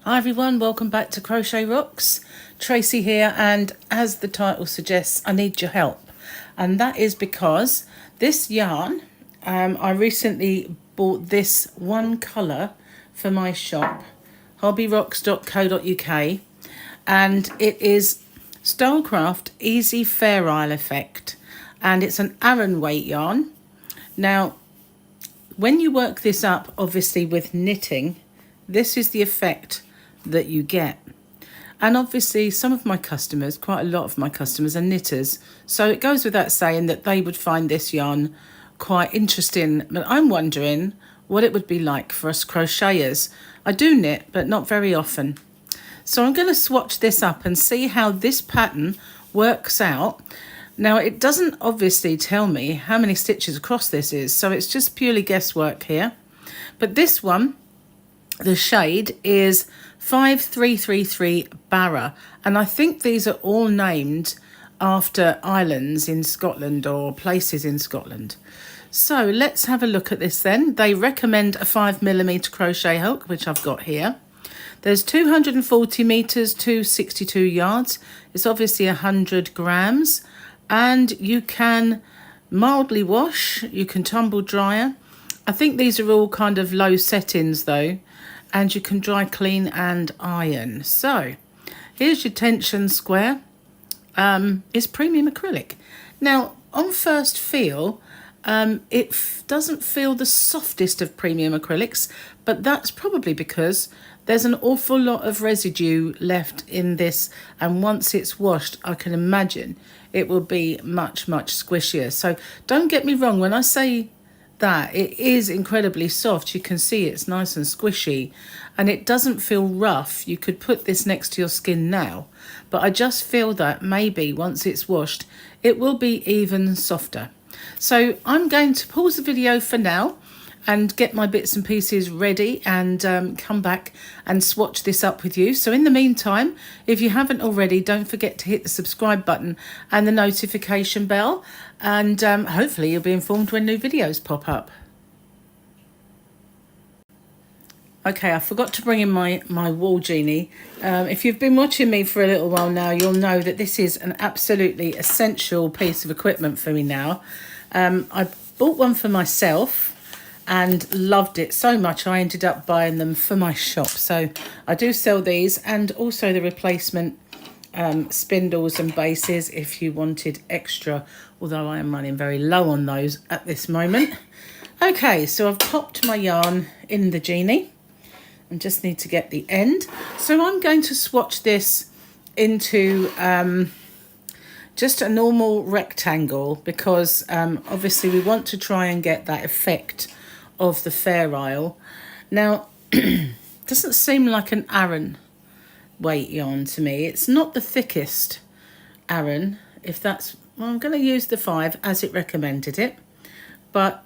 Hi everyone, welcome back to Crochet Rocks. Tracy here, and as the title suggests, I need your help. And that is because this yarn, I recently bought this one colour for my shop, hobbyrocks.co.uk, and it is Stylecraft Easy Fair Isle Effect, and it's an Aran weight yarn. Now, when you work this up, obviously with knitting, this is the effect that you get. And obviously some of my customers, quite a lot of my customers, are knitters, so it goes without saying that they would find this yarn quite interesting. But I'm wondering what it would be like for us crocheters. I do knit, but not very often, so I'm going to swatch this up and see how this pattern works out. Now, it doesn't obviously tell me how many stitches across this is, so it's just purely guesswork here. But this one, the shade is 5333 Barra, and I think these are all named after islands in Scotland or places in Scotland. So let's have a look at this then. They recommend a 5mm crochet hook, which I've got here. There's 240 meters to 62 yards. It's obviously 100 grams, and you can mildly wash, you can tumble dryer. I think these are all kind of low settings though, and you can dry clean and iron. So here's your tension square. It's premium acrylic. Now, on first feel, it doesn't feel the softest of premium acrylics, but that's probably because there's an awful lot of residue left in this, and once it's washed, I can imagine it will be much, much squishier. So don't get me wrong, when I say that it is incredibly soft, you can see it's nice and squishy, and it doesn't feel rough. You could put this next to your skin now, but I just feel that maybe once it's washed, it will be even softer. So I'm going to pause the video for now and get my bits and pieces ready, and come back and swatch this up with you. So in the meantime, if you haven't already, don't forget to hit the subscribe button and the notification bell, and hopefully you'll be informed when new videos pop up. Okay, I forgot to bring in my wall genie. If you've been watching me for a little while now, you'll know that this is an absolutely essential piece of equipment for me now. I bought one for myself and loved it so much I ended up buying them for my shop. So I do sell these, and also the replacement spindles and bases if you wanted extra, although I am running very low on those at this moment. Okay, so I've popped my yarn in the genie and just need to get the end. So I'm going to swatch this into just a normal rectangle, because obviously we want to try and get that effect of the Fair Isle. Now, doesn't seem like an Aran weight yarn to me. It's not the thickest Aran, if that's, well, I'm going to use the 5 as it recommended it, but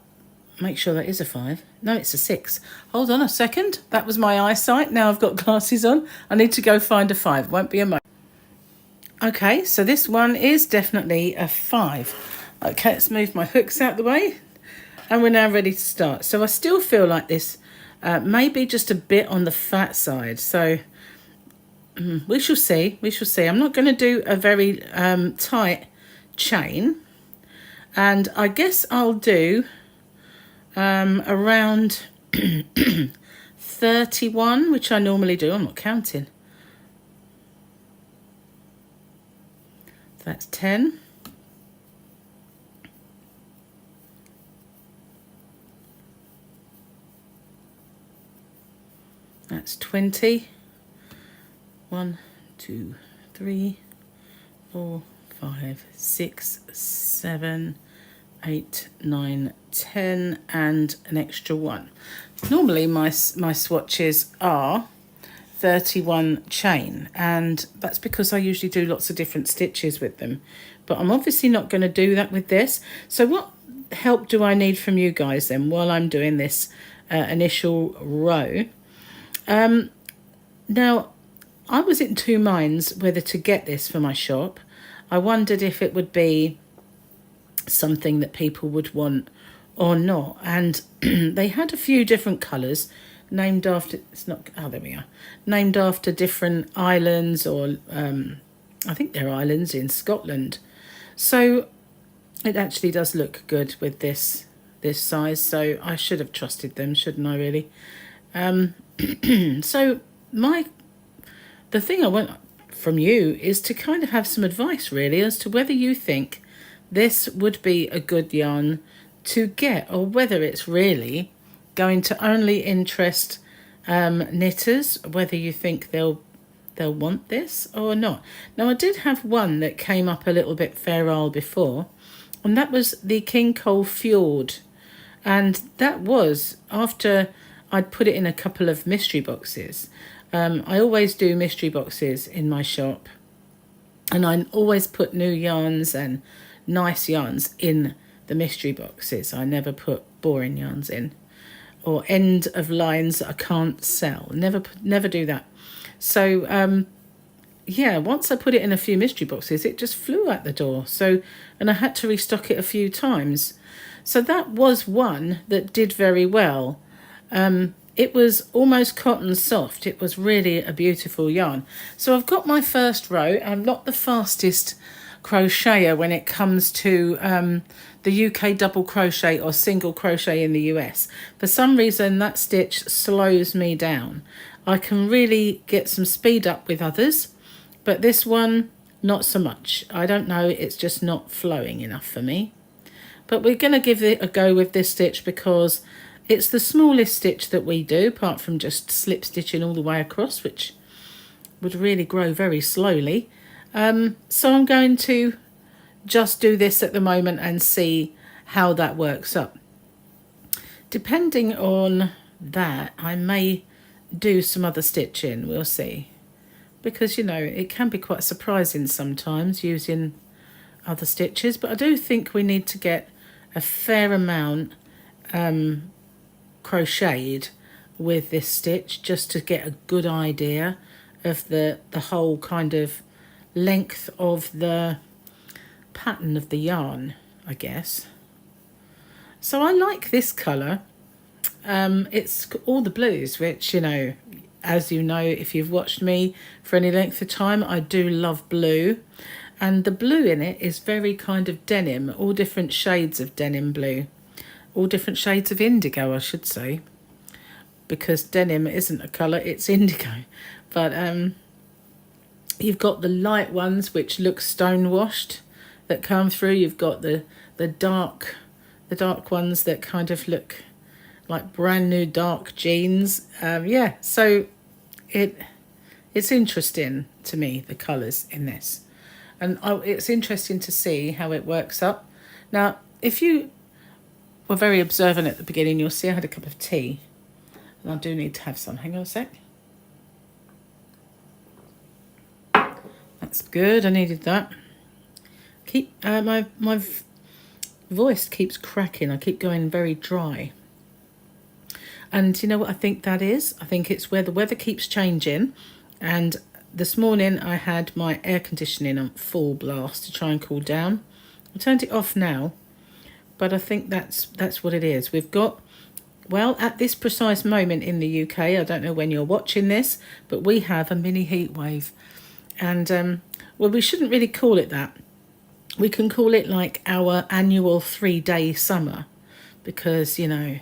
make sure that is a 5. No, it's a 6. Hold on a second, that was my eyesight. Now I've got glasses on, I need to go find a 5. Won't be a moment. Okay, so this one is definitely a 5. Okay, let's move my hooks out the way, and we're now ready to start. So I still feel like this may be just a bit on the fat side, so we shall see. We shall see. I'm not going to do a very tight chain, and I guess I'll do around 31, which I normally do. I'm not counting. That's 10. That's 20. 1, 2, 3, 4, 5, 6, 7, 8, 9, 10, and an extra 1. Normally my swatches are 31 chain, and that's because I usually do lots of different stitches with them, but I'm obviously not going to do that with this. So what help do I need from you guys then while I'm doing this initial row? Now, I was in two minds whether to get this for my shop. I wondered if it would be something that people would want or not, and they had a few different colours. named after, it's not, oh there we are, named after different islands, or I think they're islands in Scotland. So it actually does look good with this size, so I should have trusted them, shouldn't I really? So the thing I want from you is to kind of have some advice really as to whether you think this would be a good yarn to get, or whether it's really going to only interest knitters, whether you think they'll want this or not. Now I did have one that came up a little bit Fair Isle before, and that was the King Cole Fjord, and that was after I'd put it in a couple of mystery boxes. I always do mystery boxes in my shop, and I always put new yarns and nice yarns in the mystery boxes. I never put boring yarns in, or end of lines that I can't sell. Never do that. So yeah, once I put it in a few mystery boxes, it just flew out the door. So, and I had to restock it a few times. So that was one that did very well. It was almost cotton soft. It was really a beautiful yarn. So I've got my first row. I'm not the fastest crocheter when it comes to the UK double crochet or single crochet in the US. For some reason that stitch slows me down. I can really get some speed up with others, but this one not so much. I don't know, it's just not flowing enough for me. But we're going to give it a go with this stitch because it's the smallest stitch that we do, apart from just slip stitching all the way across, which would really grow very slowly. So I'm going to just do this at the moment and see how that works up. Depending on that, I may do some other stitching, we'll see. Because, you know, it can be quite surprising sometimes using other stitches, but I do think we need to get a fair amount crocheted with this stitch just to get a good idea of the whole kind of length of the pattern of the yarn, I guess. So I like this colour. It's all the blues, which, you know, as you know, if you've watched me for any length of time, I do love blue. And the blue in it is very kind of denim, all different shades of denim blue. All different shades of indigo, I should say. Because denim isn't a colour, it's indigo. But you've got the light ones, which look stone washed, that come through. You've got the dark ones that kind of look like brand new dark jeans. Yeah, so it's interesting to me, the colours in this. And it's interesting to see how it works up. Now, if you were very observant at the beginning, you'll see I had a cup of tea. And I do need to have some. Hang on a sec. That's good, I needed that. My voice keeps cracking. I keep going very dry. And you know what I think that is? I think it's where the weather keeps changing. And this morning I had my air conditioning on full blast to try and cool down. I turned it off now, but I think that's what it is. We've got, well, at this precise moment in the UK, I don't know when you're watching this, but we have a mini heat wave. And, well, we shouldn't really call it that. We can call it like our annual 3-day summer because, you know,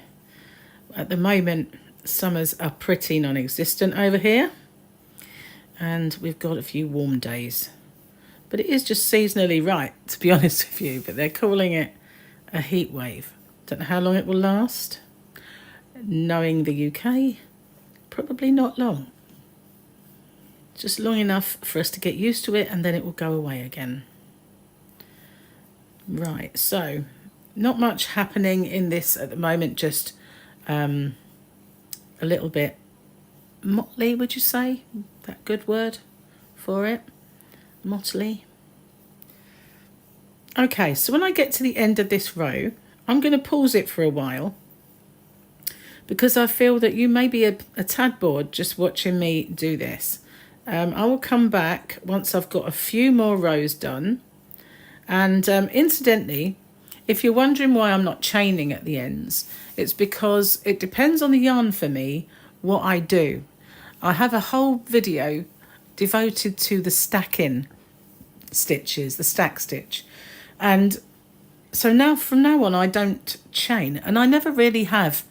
at the moment, summers are pretty non-existent over here. And we've got a few warm days. But it is just seasonally right, to be honest with you. But they're calling it a heat wave. Don't know how long it will last. Knowing the UK, probably not long. Just long enough for us to get used to it, and then it will go away again. Right, so not much happening in this at the moment, just a little bit motley, would you say? That good word for it? Motley. Okay, so when I get to the end of this row, I'm going to pause it for a while because I feel that you may be a tad bored just watching me do this. I will come back once I've got a few more rows done. And incidentally, if you're wondering why I'm not chaining at the ends, it's because it depends on the yarn for me what I do. I have a whole video devoted to the stacking stitches, the stack stitch. And so now, from now on, I don't chain, and I never really have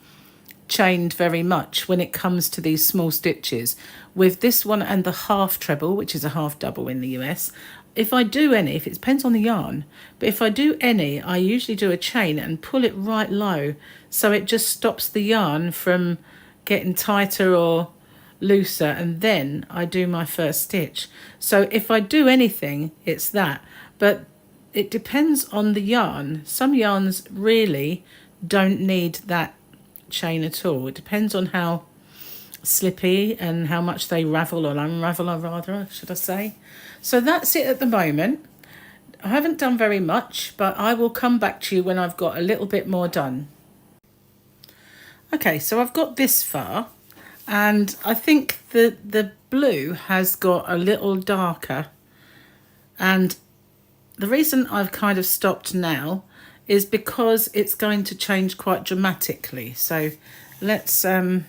chained very much when it comes to these small stitches. With this one and the half treble, which is a half double in the US, if I do any, if it depends on the yarn, but if I do any, I usually do a chain and pull it right low, so it just stops the yarn from getting tighter or looser, and then I do my first stitch. So if I do anything, it's that. But it depends on the yarn. Some yarns really don't need that chain at all. It depends on how slippy and how much they ravel or unravel, or rather, should I say. So that's it at the moment. I haven't done very much, but I will come back to you when I've got a little bit more done. Okay, so I've got this far, and I think the blue has got a little darker, and the reason I've kind of stopped now is because it's going to change quite dramatically. So let's do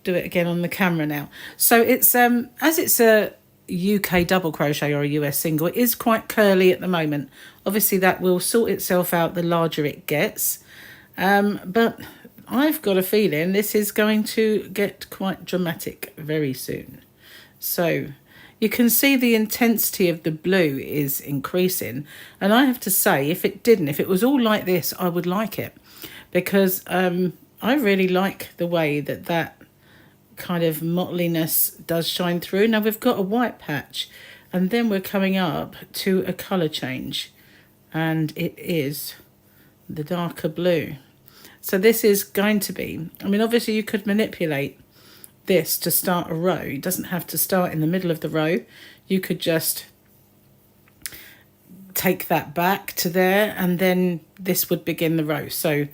it again on the camera now. So it's as it's a UK double crochet or a US single, it is quite curly at the moment. Obviously that will sort itself out the larger it gets, but I've got a feeling this is going to get quite dramatic very soon. So you can see the intensity of the blue is increasing, and I have to say, if it was all like this, I would like it, because I really like the way that kind of mottliness does shine through. Now we've got a white patch, and then we're coming up to a colour change, and it is the darker blue. So this is going to be, I mean, obviously you could manipulate this to start a row. It doesn't have to start in the middle of the row. You could just take that back to there, and then this would begin the row. So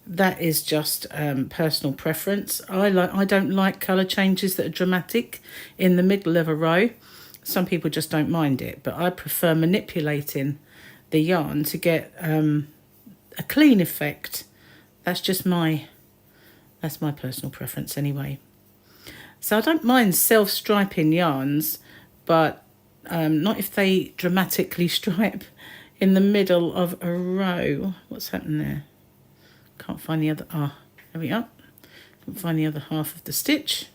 that is just personal preference. I don't like colour changes that are dramatic in the middle of a row. Some people just don't mind it, but I prefer manipulating the yarn to get a clean effect. That's my personal preference anyway. So I don't mind self-striping yarns, but not if they dramatically stripe in the middle of a row. What's happened there? Can't find the other, there we are. Can't find the other half of the stitch.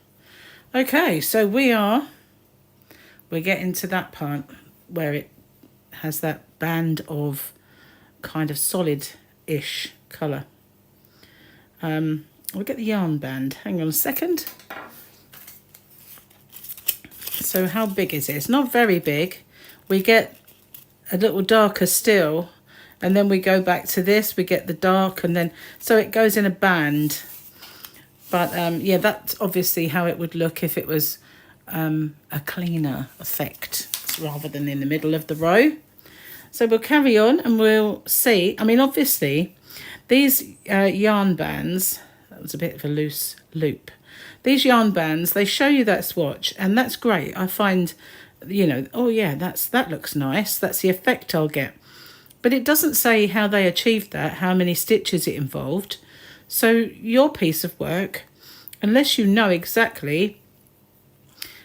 Okay, so we're getting to that part where it has that band of kind of solid-ish colour. We'll get the yarn band. Hang on a second. So how big is it? It's not very big. We get a little darker still, and then we go back to this, we get the dark, and then, so it goes in a band. But yeah, that's obviously how it would look if it was a cleaner effect rather than in the middle of the row. So we'll carry on and we'll see. I mean, obviously, these yarn bands, that was a bit of a loose loop. These yarn bands, they show you that swatch, and that's great. I find, you know, oh yeah, that looks nice. That's the effect I'll get. But it doesn't say how they achieved that, how many stitches it involved. So your piece of work, unless you know exactly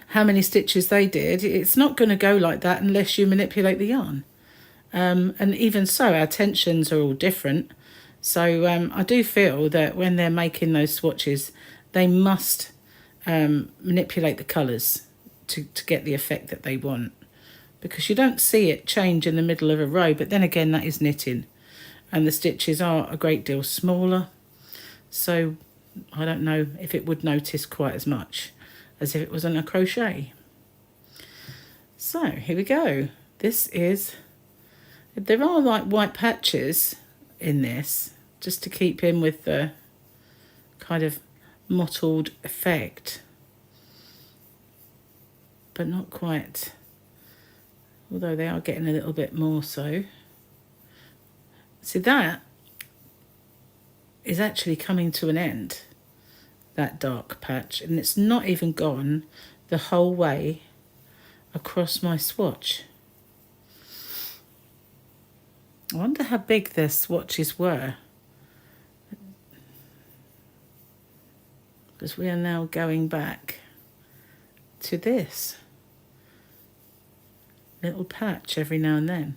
how many stitches they did, it's not going to go like that unless you manipulate the yarn. And even so, our tensions are all different. So I do feel that when they're making those swatches, they must manipulate the colours to get the effect that they want. Because you don't see it change in the middle of a row, but then again, that is knitting. And the stitches are a great deal smaller. So I don't know if it would notice quite as much as if it was on a crochet. So here we go. This is, there are like white patches in this, just to keep in with the kind of mottled effect. But not quite, although they are getting a little bit more so. See, that is actually coming to an end, that dark patch, and it's not even gone the whole way across my swatch. I wonder how big their swatches were. because we are now going back to this little patch every now and then.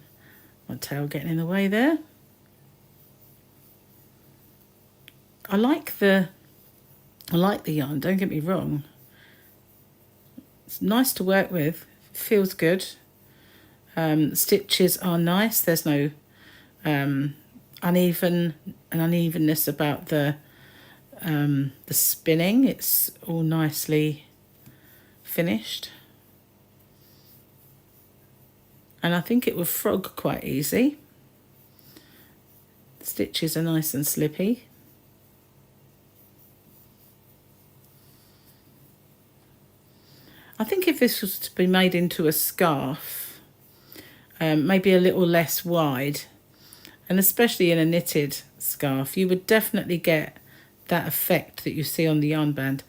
My tail getting in the way there. I like the yarn, don't get me wrong. It's nice to work with, feels good. Stitches are nice, there's no unevenness about the spinning. It's all nicely finished. And I think it will frog quite easy. The stitches are nice and slippy. I think if this was to be made into a scarf, maybe a little less wide, and especially in a knitted scarf, you would definitely get that effect that you see on the yarn band.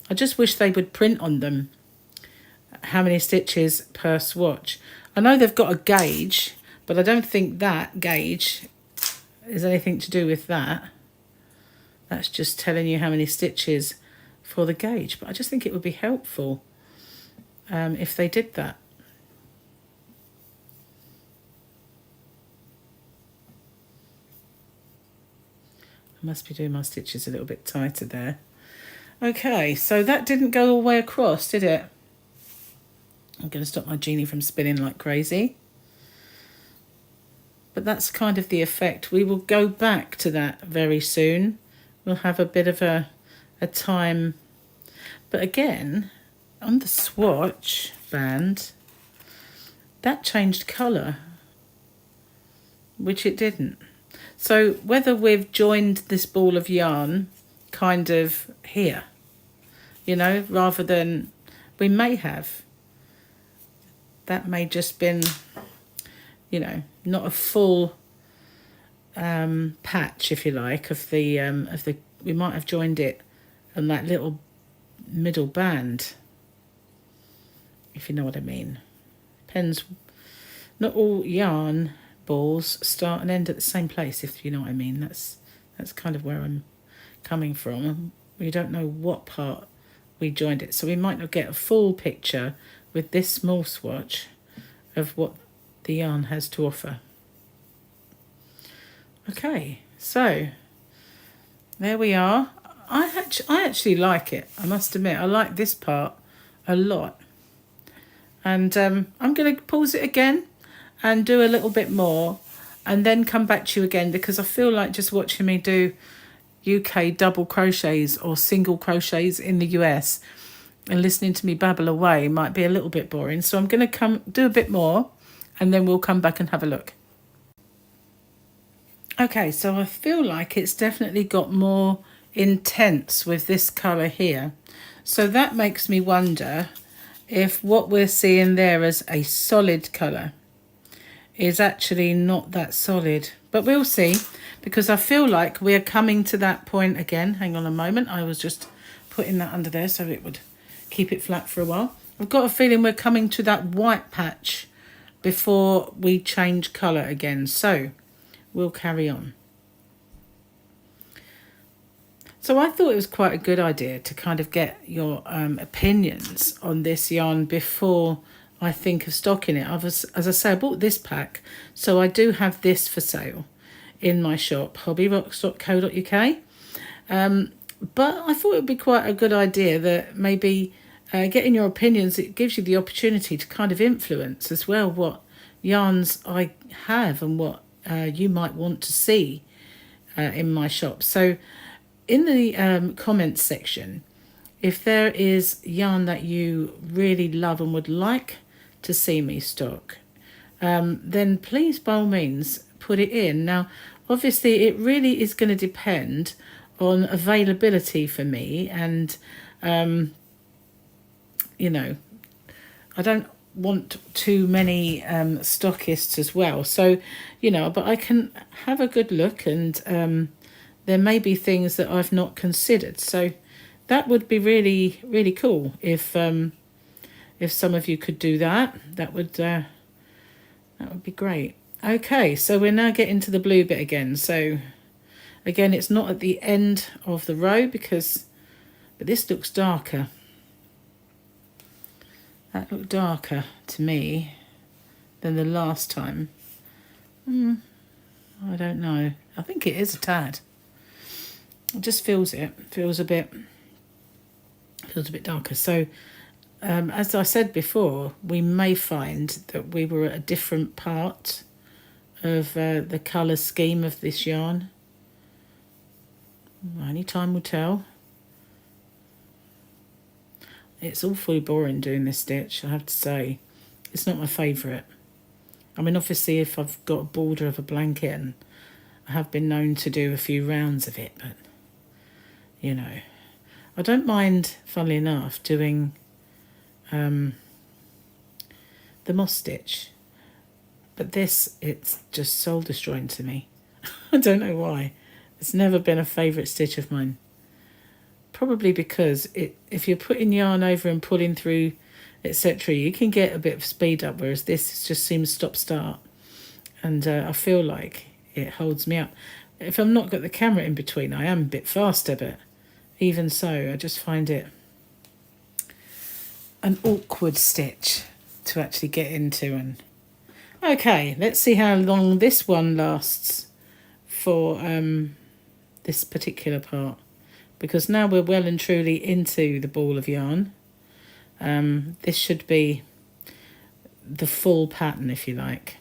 I just wish they would print on them how many stitches per swatch. I know they've got a gauge, but I don't think that gauge is anything to do with that. That's just telling you how many stitches for the gauge, but I just think it would be helpful if they did that. I must be doing my stitches a little bit tighter there. Okay, so that didn't go all the way across, did it? I'm going to stop my genie from spinning like crazy. But that's kind of the effect. We will go back to that very soon. We'll have a bit of a time. But again, on the swatch band, that changed colour, which it didn't. So whether we've joined this ball of yarn kind of here, you know, rather than we may have, that may just been, you know, not a full patch, if you like, of the we might have joined it on that little middle band, if you know what I mean. Depends. Not all yarn balls start and end at the same place, if you know what I mean. That's kind of where I'm coming from. We don't know what part we joined it, so we might not get a full picture with this small swatch of what the yarn has to offer. Okay, so there we are. I actually like it, I must admit. I like this part a lot. And I'm going to pause it again and do a little bit more and then come back to you again, because I feel like just watching me do UK double crochets or single crochets in the US and listening to me babble away might be a little bit boring. So I'm going to come do a bit more and then we'll come back and have a look. Okay, so I feel like it's definitely got more intense with this colour here. So that makes me wonder if what we're seeing there as a solid colour is actually not that solid. But we'll see, because I feel like we're coming to that point again. Hang on a moment. I was just putting that under there so it would keep it flat for a while. I've got a feeling we're coming to that white patch before we change colour again. So we'll carry on. So I thought it was quite a good idea to kind of get your opinions on this yarn before I think of stocking it. As I say, I bought this pack, so I do have this for sale in my shop, hobbyrocks.co.uk. But I thought it would be quite a good idea that maybe getting your opinions, it gives you the opportunity to kind of influence as well what yarns I have and what you might want to see in my shop. So in the comments section, if there is yarn that you really love and would like to see me stock, then please by all means put it in. Now obviously it really is going to depend on availability for me, and you know, I don't want too many stockists as well, so you know, but I can have a good look, and there may be things that I've not considered, so that would be really, really cool if some of you could do that. That would be great. Okay, so we're now getting to the blue bit again. So again, it's not at the end of the row because But this looks darker. That looked darker to me than the last time. I don't know. I think it is a tad. It just feels it. Feels a bit darker. So as I said before, we may find that we were at a different part of the colour scheme of this yarn. Only time will tell. It's awfully boring doing this stitch, I have to say. It's not my favourite. I mean, obviously, if I've got a border of a blanket, and I have been known to do a few rounds of it, but, you know. I don't mind, funnily enough, doing the moss stitch. But this, it's just soul-destroying to me. I don't know why. It's never been a favourite stitch of mine. Probably because if you're putting yarn over and pulling through, etc., you can get a bit of speed up, whereas this just seems stop-start. And I feel like it holds me up. If I've not got the camera in between, I am a bit faster, but even so, I just find it an awkward stitch to actually get into. And okay, let's see how long this one lasts for this particular part, because now we're well and truly into the ball of yarn. This should be the full pattern, if you like.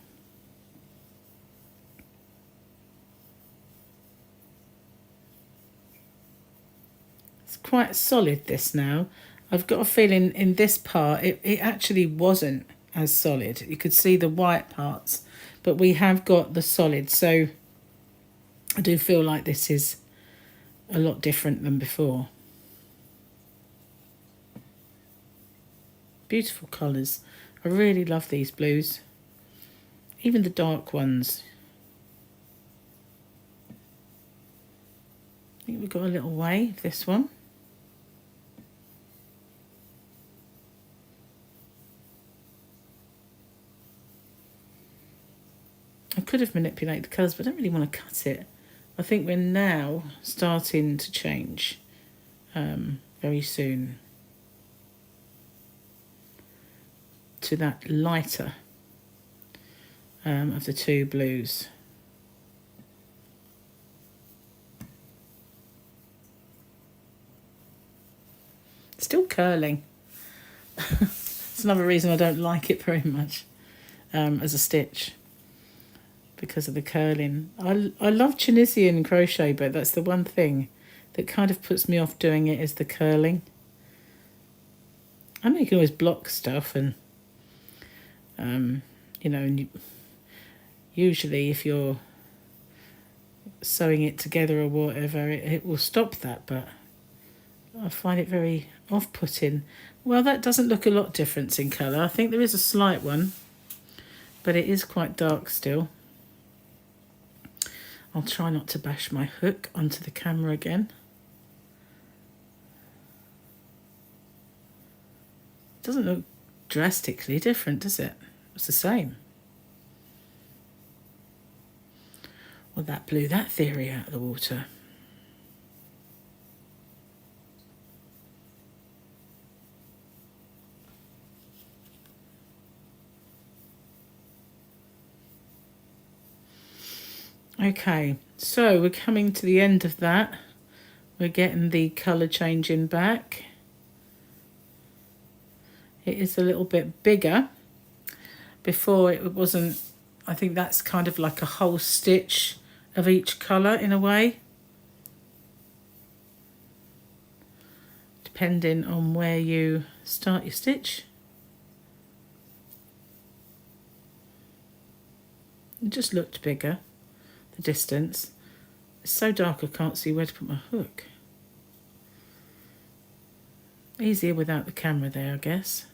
It's quite solid, this now. I've got a feeling in this part it actually wasn't as solid. You could see the white parts, but we have got the solid, so I do feel like this is a lot different than before. Beautiful colours. I really love these blues, even the dark ones. I think we've got a little way of this one. I could have manipulated the colours, but I don't really want to cut it. I think we're now starting to change very soon to that lighter of the two blues. Still curling. It's another reason I don't like it very much as a stitch, because of the curling. I love Tunisian crochet, but that's the one thing that kind of puts me off doing it, is the curling. I know you can always block stuff, and you know, and usually if you're sewing it together or whatever, it will stop that, but I find it very off-putting. Well, that doesn't look a lot different in colour. I think there is a slight one, but it is quite dark still. I'll try not to bash my hook onto the camera again. Doesn't look drastically different, does it? It's the same. Well, that blew that theory out of the water. Okay, so we're coming to the end of that. We're getting the colour changing back. It is a little bit bigger. Before it wasn't, I think that's kind of like a whole stitch of each colour in a way, depending on where you start your stitch. It just looked bigger. The distance. It's so dark I can't see where to put my hook. Easier without the camera there, I guess.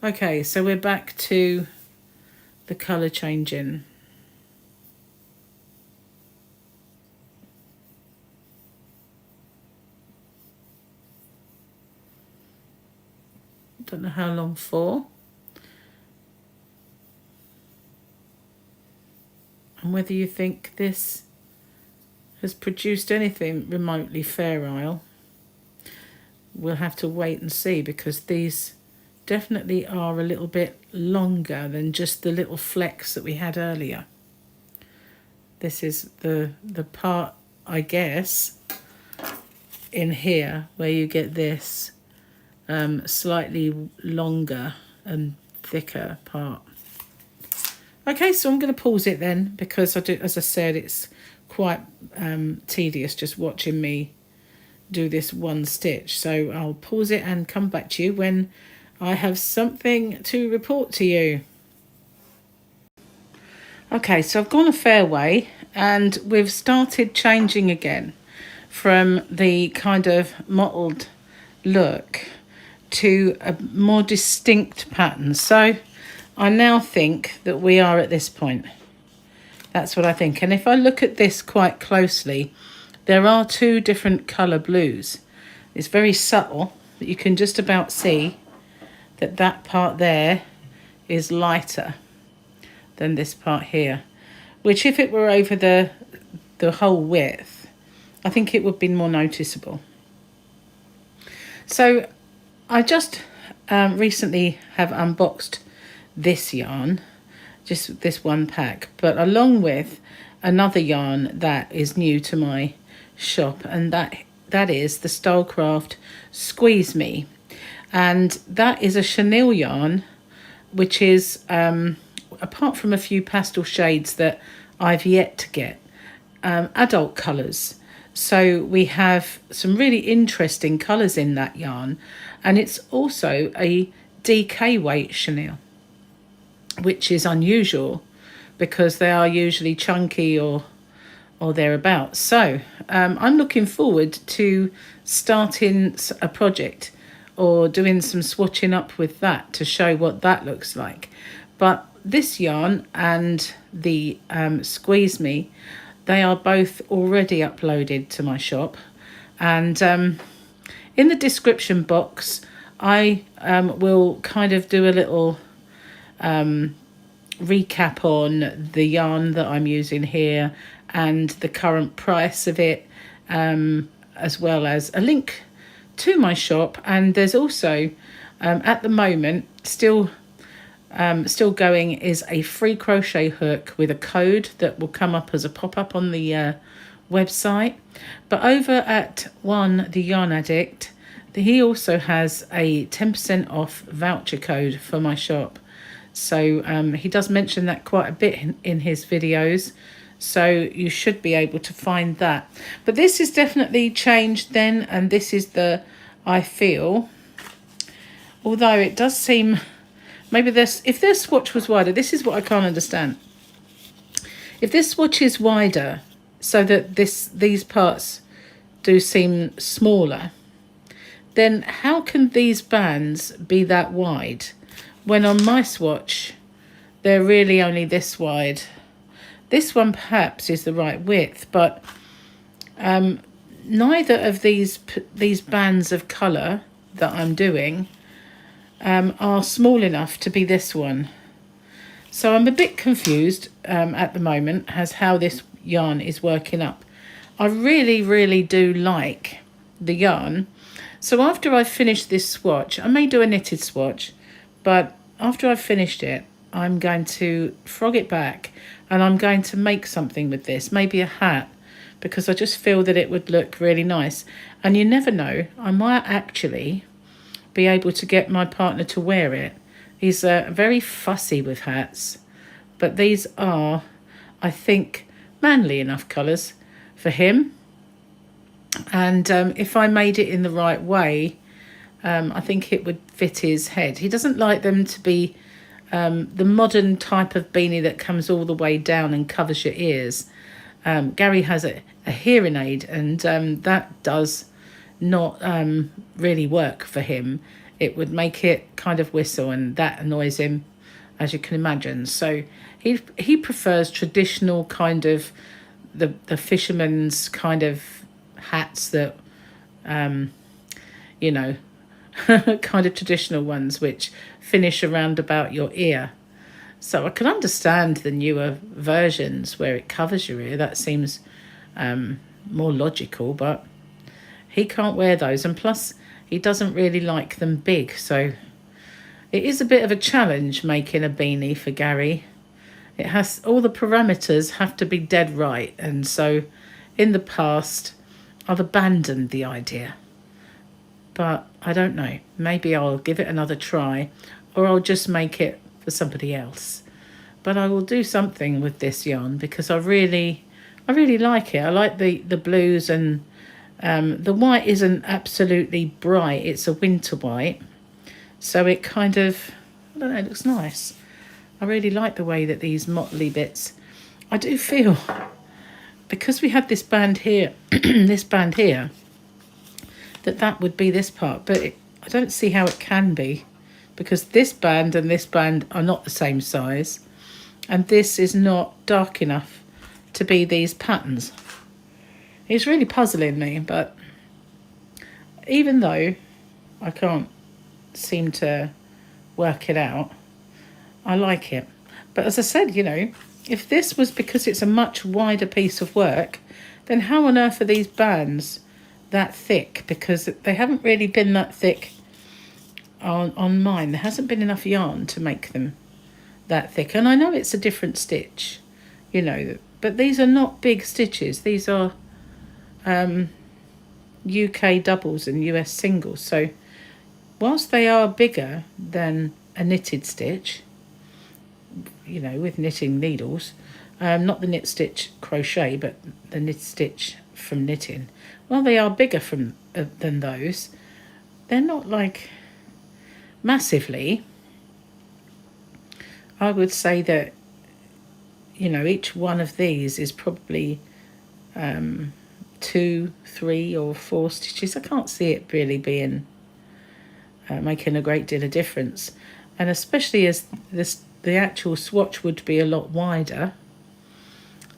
Okay, so we're back to the colour changing. Don't know how long for. And whether you think this has produced anything remotely Fair Isle. we'll have to wait and see, because these definitely are a little bit longer than just the little flecks that we had earlier. This is the part, I guess, in here where you get this slightly longer and thicker part. Okay, so I'm going to pause it then, because as I said, it's quite tedious just watching me do this one stitch. So I'll pause it and come back to you when I have something to report to you. Okay, so I've gone a fair way and we've started changing again from the kind of mottled look to a more distinct pattern. So I now think that we are at this point. That's what I think. And if I look at this quite closely, there are two different colour blues. It's very subtle, but you can just about see that that part there is lighter than this part here, which if it were over the whole width, I think it would be more noticeable. So I just recently have unboxed this yarn, just this one pack, but along with another yarn that is new to my shop, and that is the Stylecraft Squeeze Me, and that is a chenille yarn, which is apart from a few pastel shades that I've yet to get, adult colours. So we have some really interesting colours in that yarn, and it's also a DK weight chenille, which is unusual because they are usually chunky or thereabouts. So I'm looking forward to starting a project or doing some swatching up with that to show what that looks like. But this yarn and the Squeeze Me, they are both already uploaded to my shop, and in the description box I will kind of do a little recap on the yarn that I'm using here and the current price of it, as well as a link to my shop. And there's also at the moment still going is a free crochet hook with a code that will come up as a pop-up on the website. But over at the Yarn Addict, he also has a 10% off voucher code for my shop. So he does mention that quite a bit in his videos, so you should be able to find that. But this is definitely changed then, and this is the, I feel, although it does seem, maybe this, if this swatch was wider, this is what I can't understand. If this swatch is wider so that these parts do seem smaller, then how can these bands be that wide when on my swatch they're really only this wide? This one perhaps is the right width, but neither of these bands of colour that I'm doing are small enough to be this one. So I'm a bit confused at the moment as how this yarn is working up. I really do like the yarn. So after I've finished this swatch, I may do a knitted swatch, but after I've finished it, I'm going to frog it back and I'm going to make something with this, maybe a hat, because I just feel that it would look really nice. And you never know, I might actually be able to get my partner to wear it. He's very fussy with hats, but these are, I think, manly enough colours for him. And if I made it in the right way, I think it would fit his head. He doesn't like them to be the modern type of beanie that comes all the way down and covers your ears. Gary has a hearing aid, and that does not really work for him. It would make it kind of whistle, and that annoys him, as you can imagine. So he prefers traditional kind of the fisherman's kind of hats that you know, kind of traditional ones which finish around about your ear. So I can understand the newer versions where it covers your ear. That seems more logical, but he can't wear those. And plus he doesn't really like them big. So it is a bit of a challenge making a beanie for Gary. It has, all the parameters have to be dead right. And so in the past, I've abandoned the idea. But I don't know. Maybe I'll give it another try, or I'll just make it for somebody else. But I will do something with this yarn because I really like it. I like the blues, and the white isn't absolutely bright. It's a winter white. So it kind of, I don't know, it looks nice. I really like the way that these motley bits, I do feel, because we had this band here, this band here, that would be this part. But I don't see how it can be, because this band and this band are not the same size. And this is not dark enough to be these patterns. It's really puzzling me, but even though I can't seem to work it out, I like it. But as I said, you know, if this was because it's a much wider piece of work, then how on earth are these bands that thick? Because they haven't really been that thick on mine. There hasn't been enough yarn to make them that thick. And I know it's a different stitch, you know, but these are not big stitches. These are UK doubles and US singles. So whilst they are bigger than a knitted stitch, you know, with knitting needles, not the knit stitch crochet, but the knit stitch from knitting, well, they are bigger than those. They're not like massively. I would say that, you know, each one of these is probably 2, 3 or 4 stitches. I can't see it really being making a great deal of difference. And especially as the actual swatch would be a lot wider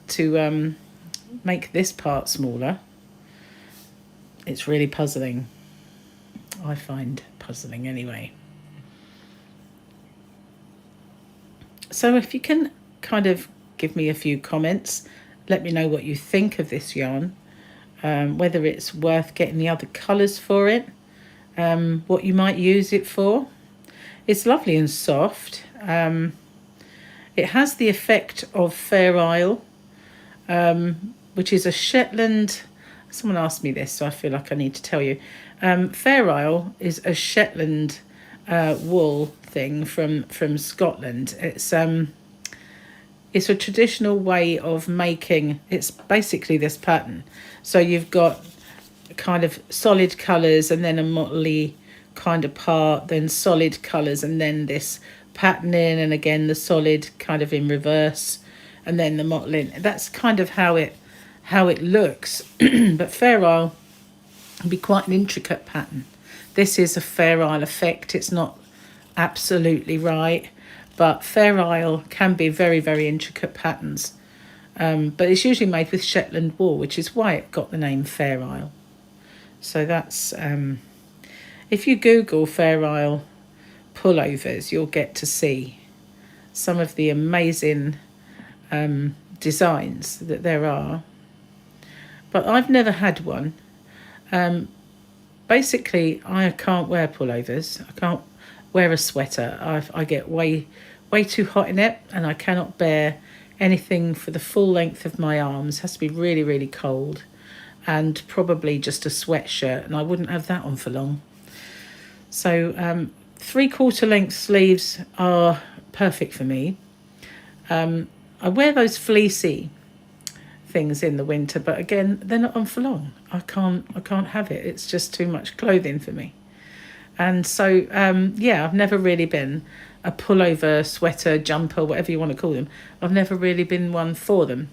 to make this part smaller. It's really puzzling. I find puzzling anyway. So if you can kind of give me a few comments, let me know what you think of this yarn, whether it's worth getting the other colours for it, what you might use it for. It's lovely and soft. It has the effect of Fair Isle, which is a Shetland. Someone asked me this, so I feel like I need to tell you. Fair Isle is a Shetland wool thing from Scotland. It's a traditional way of making. It's basically this pattern. So you've got kind of solid colours and then a motley kind of part, then solid colours and then this patterning, and again the solid kind of in reverse, and then the mottling. That's kind of how it looks. But Fair Isle can be quite an intricate pattern. This is a Fair Isle effect. It's not absolutely right, but Fair Isle can be very, very intricate patterns. But it's usually made with Shetland wool, which is why it got the name Fair Isle. So that's if you Google Fair Isle pullovers, you'll get to see some of the amazing designs that there are. But I've never had one. Basically, I can't wear pullovers. I can't wear a sweater. I get way too hot in it, and I cannot bear anything for the full length of my arms. It has to be really, really cold, and probably just a sweatshirt, and I wouldn't have that on for long. So 3/4 length sleeves are perfect for me. I wear those fleecy things in the winter, but again, they're not on for long. I can't have it. It's just too much clothing for me. And so yeah, I've never really been a pullover, sweater, jumper, whatever you want to call them. I've never really been one for them.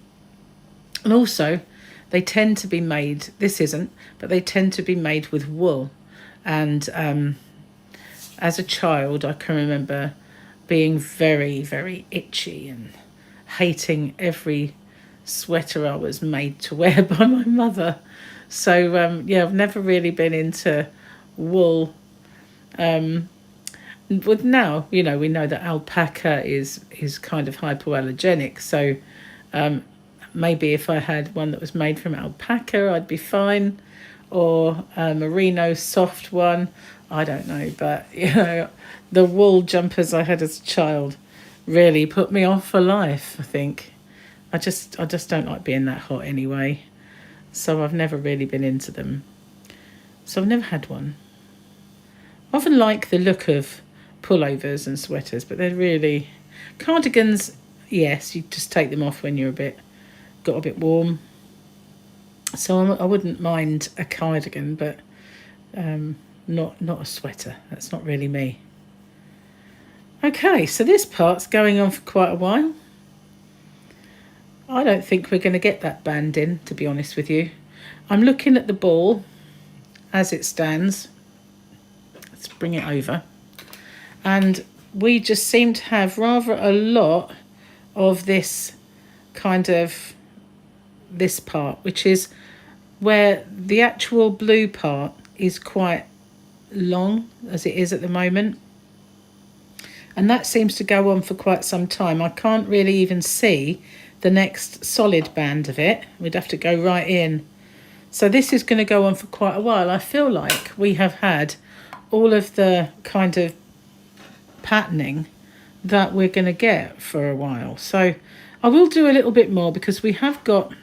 And also, they tend to be made, this isn't, but they tend to be made with wool. And as a child, I can remember being very, very itchy and hating every sweater I was made to wear by my mother. So yeah, I've never really been into wool. But now, you know, we know that alpaca is kind of hypoallergenic. So maybe if I had one that was made from alpaca, I'd be fine. or a merino soft one. I don't know, but you know, the wool jumpers I had as a child really put me off for life, I think. I just don't like being that hot anyway. So I've never really been into them. So I've never had one. I often like the look of pullovers and sweaters, but they're really... Cardigans, yes, you just take them off when you're got a bit warm. So I wouldn't mind a cardigan, but not a sweater. That's not really me. Okay, so this part's going on for quite a while. I don't think we're going to get that band in, to be honest with you. I'm looking at the ball as it stands. Let's bring it over. And we just seem to have rather a lot of this kind of, this part, which is where the actual blue part is quite long, as it is at the moment. And that seems to go on for quite some time. I can't really even see the next solid band of it. We'd have to go right in. So this is going to go on for quite a while. I feel like we have had all of the kind of patterning that we're going to get for a while. So I will do a little bit more because we have got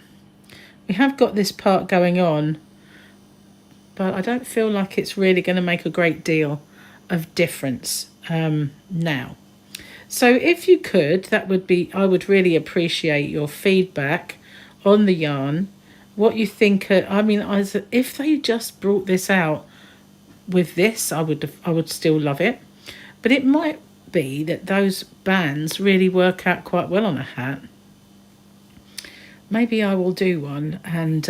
this part going on, but I don't feel like it's really going to make a great deal of difference now. So if you could, that would be, I would really appreciate your feedback on the yarn, what you think. I mean, if they just brought this out with this, I would still love it. But it might be that those bands really work out quite well on a hat. Maybe I will do one and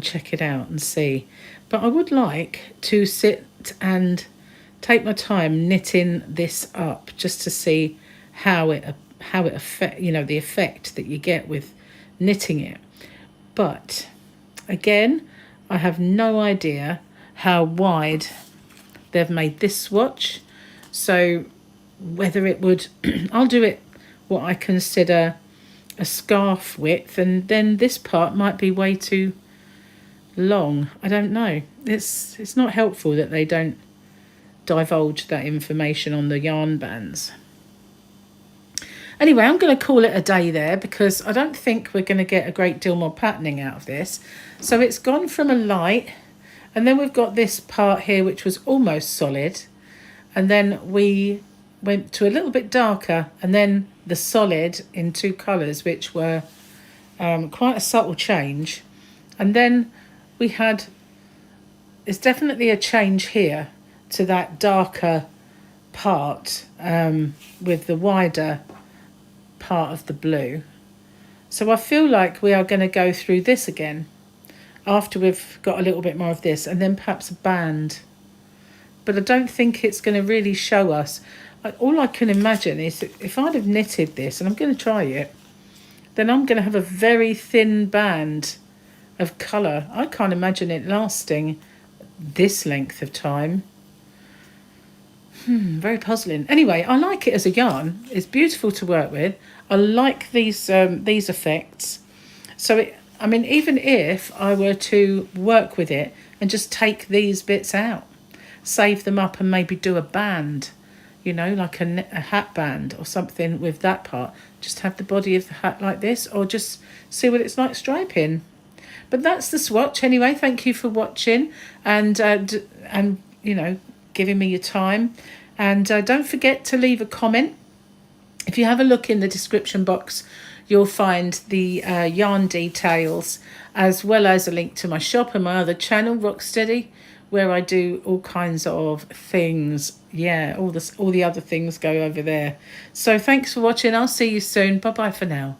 check it out and see. But I would like to sit and take my time knitting this up just to see how it affect, you know, the effect that you get with knitting it. But again, I have no idea how wide they've made this swatch. So whether it would, I'll do it what I consider a scarf width, and then this part might be way too long. I don't know. It's not helpful that they don't divulge that information on the yarn bands. Anyway, I'm going to call it a day there because I don't think we're going to get a great deal more patterning out of this. So it's gone from a light, and then we've got this part here which was almost solid, and then we went to a little bit darker, and then the solid in two colours, which were quite a subtle change. And then we had, it's definitely a change here to that darker part with the wider part of the blue. So I feel like we are going to go through this again after we've got a little bit more of this, and then perhaps a band. But I don't think it's going to really show us. All I can imagine is if I'd have knitted this, and I'm going to try it, then I'm going to have a very thin band of colour. I can't imagine it lasting this length of time. Very puzzling. Anyway, I like it as a yarn. It's beautiful to work with. I like these effects. So, I mean, even if I were to work with it and just take these bits out, save them up and maybe do a band, you know, like a hat band or something with that part, just have the body of the hat like this, or just see what it's like striping. But that's the swatch anyway. Thank you for watching and you know, giving me your time. And don't forget to leave a comment. If you have a look in the description box, you'll find the yarn details, as well as a link to my shop and my other channel, Rocksteady, where I do all kinds of things. Yeah, all the other things go over there. So thanks for watching. I'll see you soon. Bye bye for now.